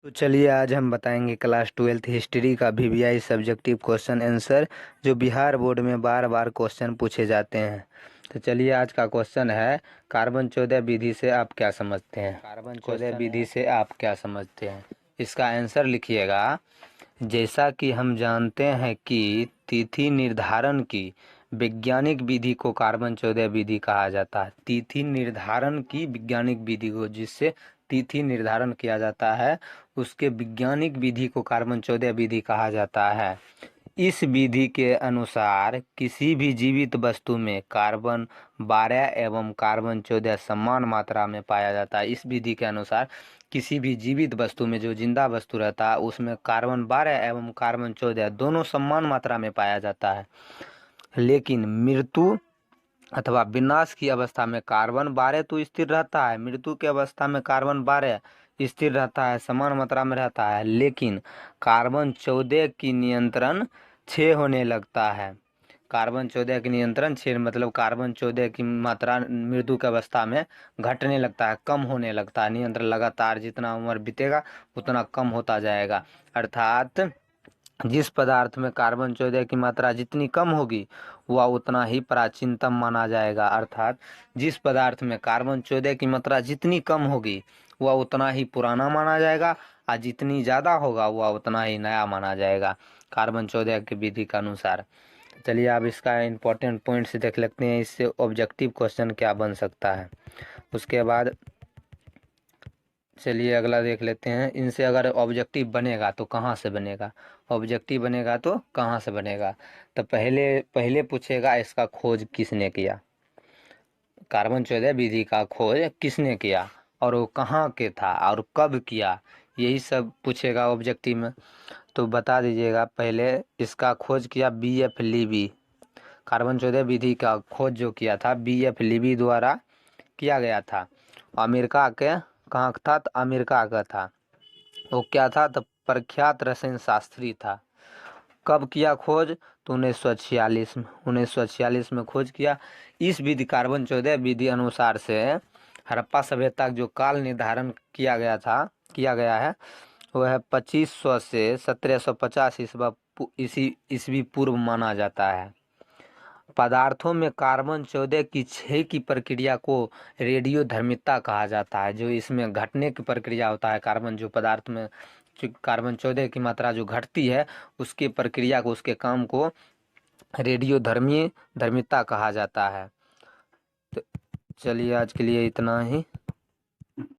तो चलिए आज हम बताएंगे क्लास 12th हिस्ट्री का वीवीआई सब्जेक्टिव क्वेश्चन आंसर जो बिहार बोर्ड में बार बार क्वेश्चन पूछे जाते हैं। तो चलिए आज का क्वेश्चन है कार्बन 14 विधि से आप क्या समझते हैं। कार्बन 14 विधि से आप क्या समझते हैं, इसका आंसर लिखिएगा। जैसा कि हम जानते हैं कि तिथि निर्धारण की वैज्ञानिक विधि को कार्बन 14 विधि कहा जाता है। तिथि निर्धारण की वैज्ञानिक विधि को, जिससे तिथि निर्धारण किया जाता है, उसके वैज्ञानिक विधि को कार्बन 14 विधि कहा जाता है। इस विधि के अनुसार किसी भी जीवित वस्तु में कार्बन 12 एवं कार्बन 14 समान मात्रा में पाया जाता है। इस विधि के अनुसार किसी भी जीवित वस्तु में, जो जिंदा वस्तु रहता है, उसमें कार्बन 12 एवं कार्बन 14 दोनों समान मात्रा में पाया जाता है। लेकिन मृत्यु अथवा विनाश की अवस्था में कार्बन 12 तो स्थिर रहता है, मृत्यु की अवस्था में कार्बन 12 स्थिर रहता है, समान मात्रा में रहता है। लेकिन कार्बन 14 की नियंत्रण 6 होने लगता है। कार्बन 14 की नियंत्रण 6 मतलब कार्बन 14 की मात्रा मृत्यु की अवस्था में घटने लगता है, कम होने लगता है। नियंत्रण लगातार जितना उम्र बीतेगा उतना कम होता जाएगा। अर्थात जिस पदार्थ में कार्बन 14 की मात्रा जितनी कम होगी वह उतना ही प्राचीनतम माना जाएगा। अर्थात जिस पदार्थ में कार्बन 14 की मात्रा जितनी कम होगी वह उतना ही पुराना माना जाएगा, और जितनी ज़्यादा होगा वह उतना ही नया माना जाएगा कार्बन 14 की विधि के अनुसार। चलिए अब इसका इम्पोर्टेंट पॉइंट्स देख लेते हैं, इससे ऑब्जेक्टिव क्वेश्चन क्या बन सकता है। उसके बाद चलिए अगला देख लेते हैं। इनसे अगर ऑब्जेक्टिव बनेगा तो कहाँ से बनेगा, ऑब्जेक्टिव बनेगा तो कहाँ से बनेगा। तो पहले पूछेगा इसका खोज किसने किया, कार्बन 14 विधि का खोज किसने किया और वो कहाँ के था और कब किया, यही सब पूछेगा ऑब्जेक्टिव में। तो बता दीजिएगा, पहले इसका खोज किया BF लीबी। कार्बन 14 विधि का खोज जो किया था BF लीबी द्वारा किया गया था। अमेरिका के कहाँ था, तो अमेरिका का था। वो क्या था, तो प्रख्यात रसायन शास्त्री था। कब किया खोज, तो 1946 में खोज किया। इस विधि कार्बन 14 विधि अनुसार से हड़प्पा सभ्यता जो काल निर्धारण किया गया है वह है 2500 से 1750 ईस्वी पूर्व माना जाता है। पदार्थों में कार्बन 14 की क्षय की प्रक्रिया को रेडियोधर्मिता कहा जाता है। जो इसमें घटने की प्रक्रिया होता है, कार्बन जो पदार्थ में जो कार्बन 14 की मात्रा जो घटती है उसकी प्रक्रिया को, उसके काम को रेडियोधर्मिता कहा जाता है। तो चलिए आज के लिए इतना ही।